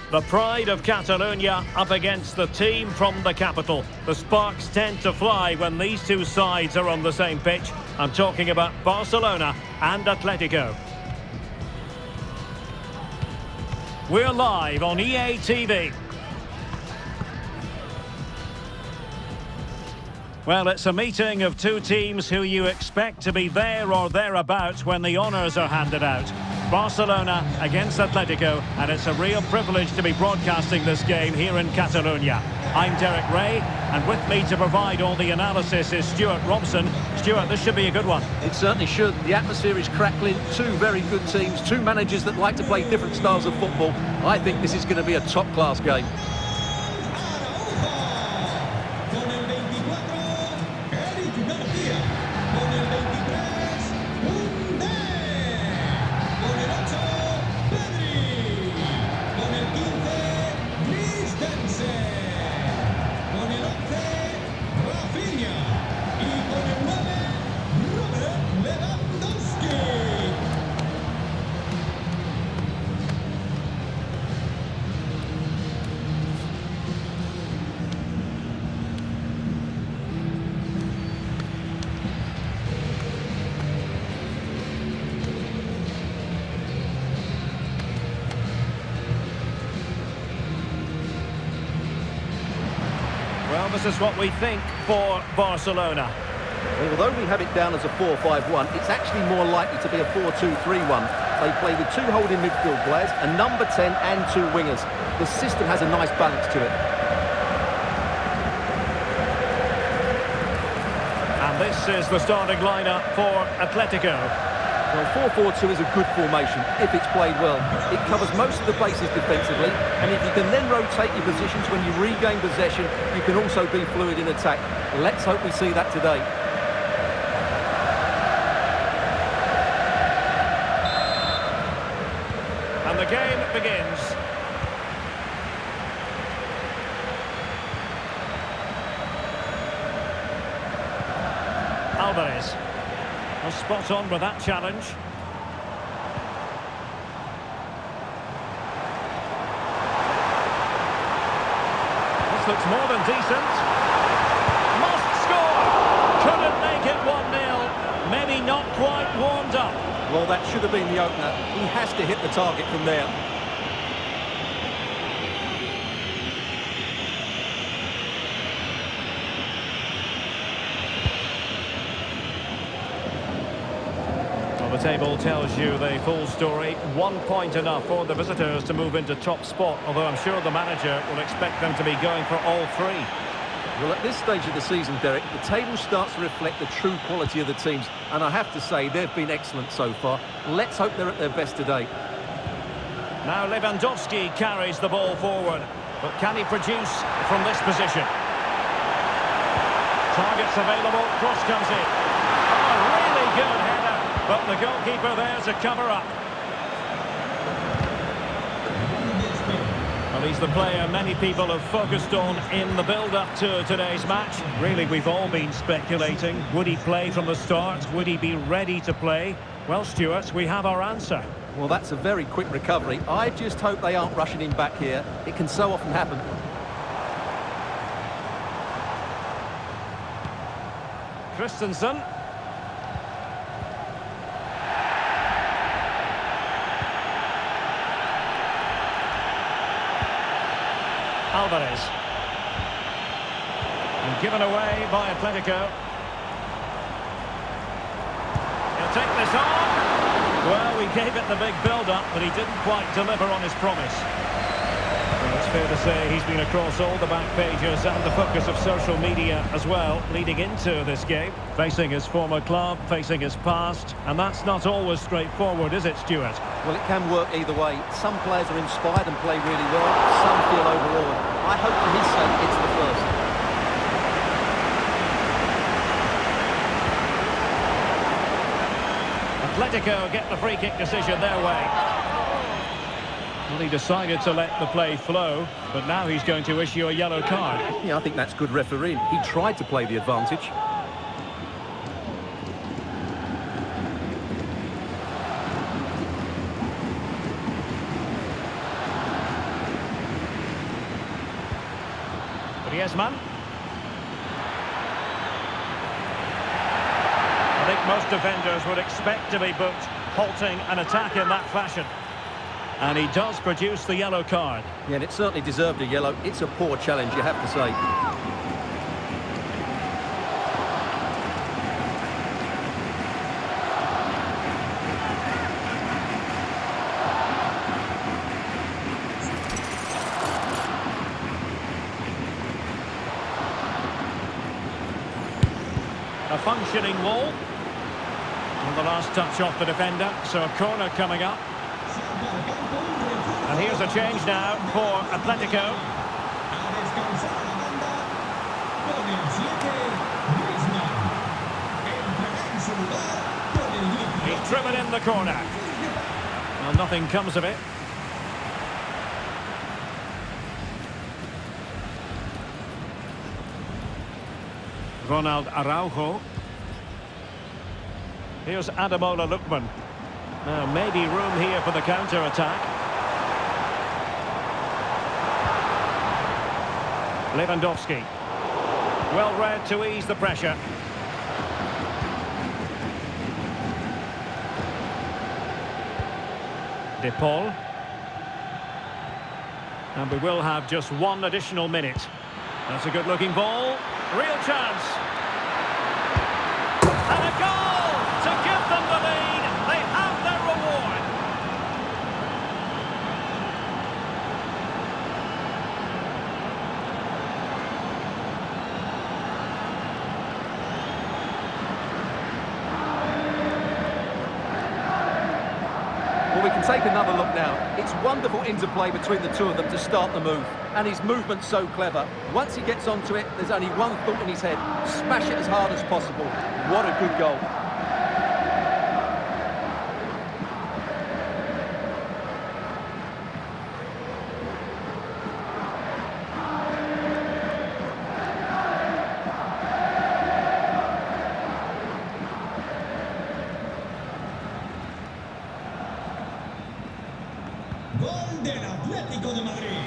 The pride of Catalonia up against the team from the capital. The sparks tend to fly when these two sides are on the same pitch. I'm talking about Barcelona and Atletico. We're live on EA TV. Well, it's a meeting of two teams who you expect to be there or thereabouts when the honours are handed out. Barcelona against Atletico, and it's a real privilege to be broadcasting this game here in Catalonia. I'm Derek Ray, and with me to provide all the analysis is Stuart Robson. Stuart, this should be a good one. It certainly should. The atmosphere is crackling. Two very good teams, two managers that like to play different styles of football. I think this is going to be a top-class game. Well, this is what we think for Barcelona. Well, although we have it down as a 4-5-1, it's actually more likely to be a 4-2-3-1. They play with two holding midfield players, a number 10 and two wingers. The system has a nice balance to it. And this is the starting lineup for Atletico. Well, 4-4-2 is a good formation if it's played well. It covers most of the bases defensively, and if you can then rotate your positions when you regain possession, you can also be fluid in attack. Let's hope we see that today. And the game begins. Alvarez. Well, spot on with that challenge. This looks more than decent. Must score! Couldn't make it 1-0. Maybe not quite warmed up. Well, that should have been the opener. He has to hit the target from there. The table tells you the full story. 1 point enough for the visitors to move into top spot, although I'm sure the manager will expect them to be going for all three. Well, at this stage of the season, Derek, the table starts to reflect the true quality of the teams, and I have to say they've been excellent so far. Let's hope they're at their best today. Now Lewandowski carries the ball forward, but can he produce from this position? Targets available, cross comes in. Oh, really good header. But the goalkeeper there to cover up. Well, he's the player many people have focused on in the build-up to today's match. Really, we've all been speculating. Would he play from the start? Would he be ready to play? Well, Stuart, we have our answer. Well, that's a very quick recovery. I just hope they aren't rushing him back here. It can so often happen. Christensen. Alvarez. And given away by Atletico. He'll take this on. Well, we gave it the big build-up, but he didn't quite deliver on his promise. Well, it's fair to say he's been across all the back pages and the focus of social media as well, leading into this game. Facing his former club, facing his past, and that's not always straightforward, is it, Stuart? Well, it can work either way. Some players are inspired and play really well. Some feel overawed. I hope for his sake it's the first. Atletico get the free kick decision their way. Well, he decided to let the play flow, but now he's going to issue a yellow card. Yeah, I think that's good refereeing. He tried to play the advantage. Griezmann. I think most defenders would expect to be booked, halting an attack in that fashion. And he does produce the yellow card. Yeah, and it certainly deserved a yellow. It's a poor challenge, you have to say. A functioning wall. And the last touch off the defender, so a corner coming up. And here's a change now for Atletico. He's driven in the corner. Well, nothing comes of it. Ronald Araujo. Here's Ademola Lookman. Now, maybe room here for the counter-attack. Lewandowski. Well read to ease the pressure. De Paul. And we will have just one additional minute. That's a good-looking ball. Real chance. And a goal to give them the lead. They have their reward. Well, we can take another look now. It's wonderful interplay between the two of them to start the move. And his movement's so clever. Once he gets onto it, there's only one thought in his head. Smash it as hard as possible. What a good goal.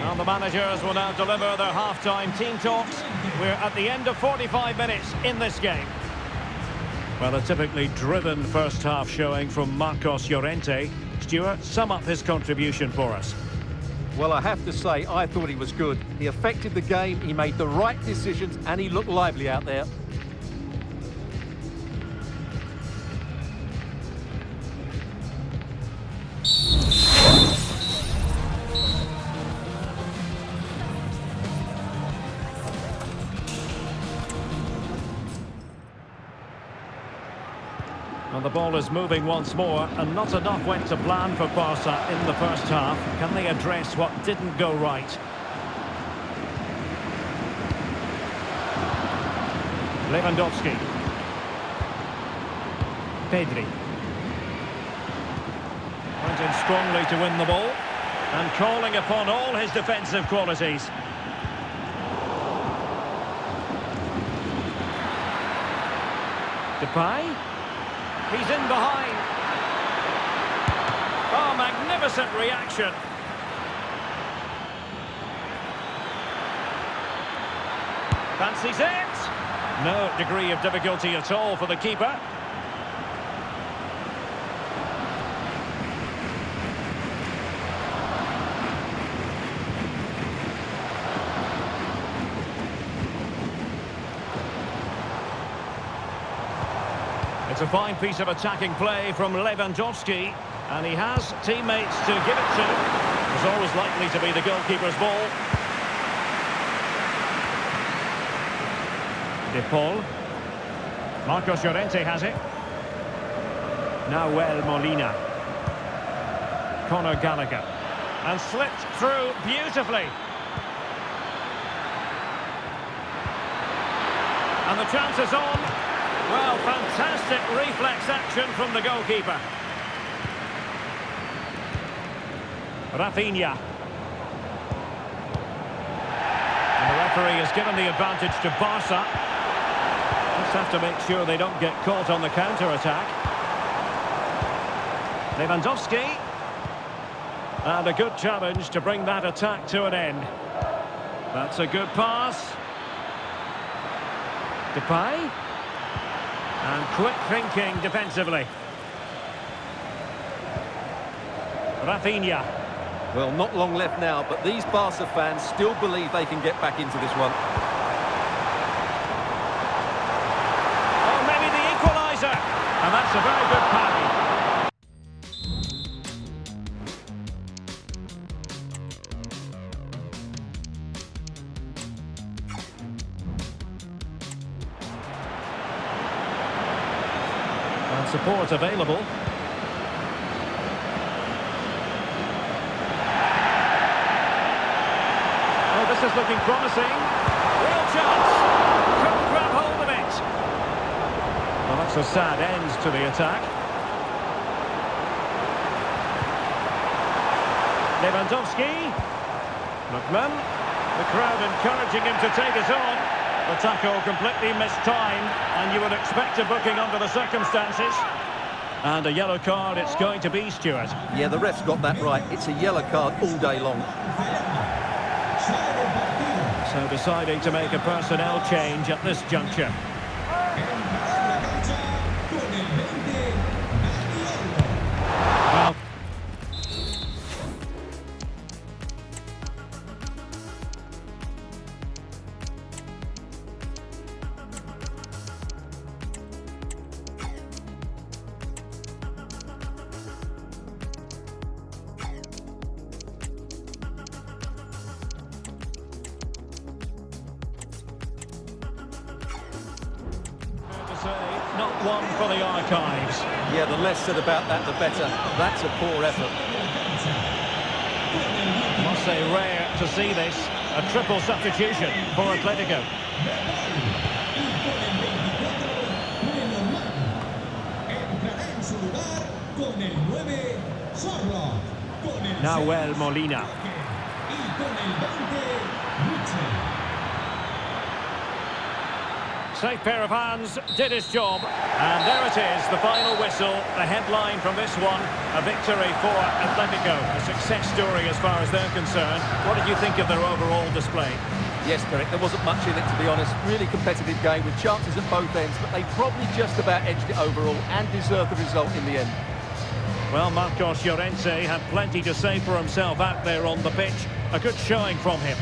Well, the managers will now deliver their half-time team talks. We're at the end of 45 minutes in this game. Well, a typically driven first-half showing from Marcos Llorente. Stuart, sum up his contribution for us. Well, I have to say, I thought he was good. He affected the game, he made the right decisions, and he looked lively out there. And the ball is moving once more, and not enough went to plan for Barca in the first half. Can they address what didn't go right? Lewandowski. Pedri. Went in strongly to win the ball, and calling upon all his defensive qualities. Depay. He's in behind. Oh, magnificent reaction. Fancies it. No degree of difficulty at all for the keeper. It's a fine piece of attacking play from Lewandowski, and he has teammates to give it to. It's always likely to be the goalkeeper's ball. De Paul. Marcos Llorente has it. Nahuel Molina. Conor Gallagher. And slipped through beautifully. And the chance is on. Well, fantastic reflex action from the goalkeeper. Rafinha. And the referee has given the advantage to Barca. Just have to make sure they don't get caught on the counter-attack. Lewandowski. And a good challenge to bring that attack to an end. That's a good pass. Depay. And quick thinking defensively. Rafinha. Well, not long left now, but these Barca fans still believe they can get back into this one. Oh, maybe the equaliser. And that's a very good parry. And support available. This is looking promising. Real chance. Couldn't grab hold of it. Well, that's a sad end to the attack. Lewandowski. McMahon. The crowd encouraging him to take it on. The tackle completely mistimed, and you would expect a booking under the circumstances. And a yellow card it's going to be, Stuart. Yeah, the ref's got that right. It's a yellow card all day long. So deciding to make a personnel change at this juncture. Well, not one for the archives. Yeah, the less said about that, the better. That's a poor effort. Must say rare to see this. A triple substitution for Atletico. Nahuel Molina. Safe pair of hands, did his job, and there it is, the final whistle, the headline from this one, a victory for Atletico, a success story as far as they're concerned. What did you think of their overall display? Yes, Derek, there wasn't much in it, to be honest. Really competitive game with chances at both ends, but they probably just about edged it overall and deserved the result in the end. Well, Marcos Llorente had plenty to say for himself out there on the pitch. A good showing from him.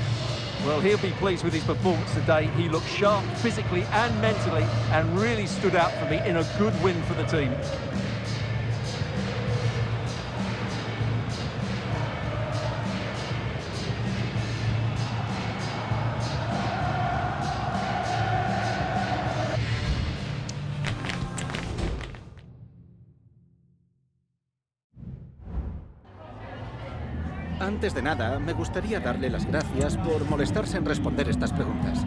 Well, he'll be pleased with his performance today. He looked sharp physically and mentally and really stood out for me in a good win for the team. Antes de nada, me gustaría darle las gracias por molestarse en responder estas preguntas.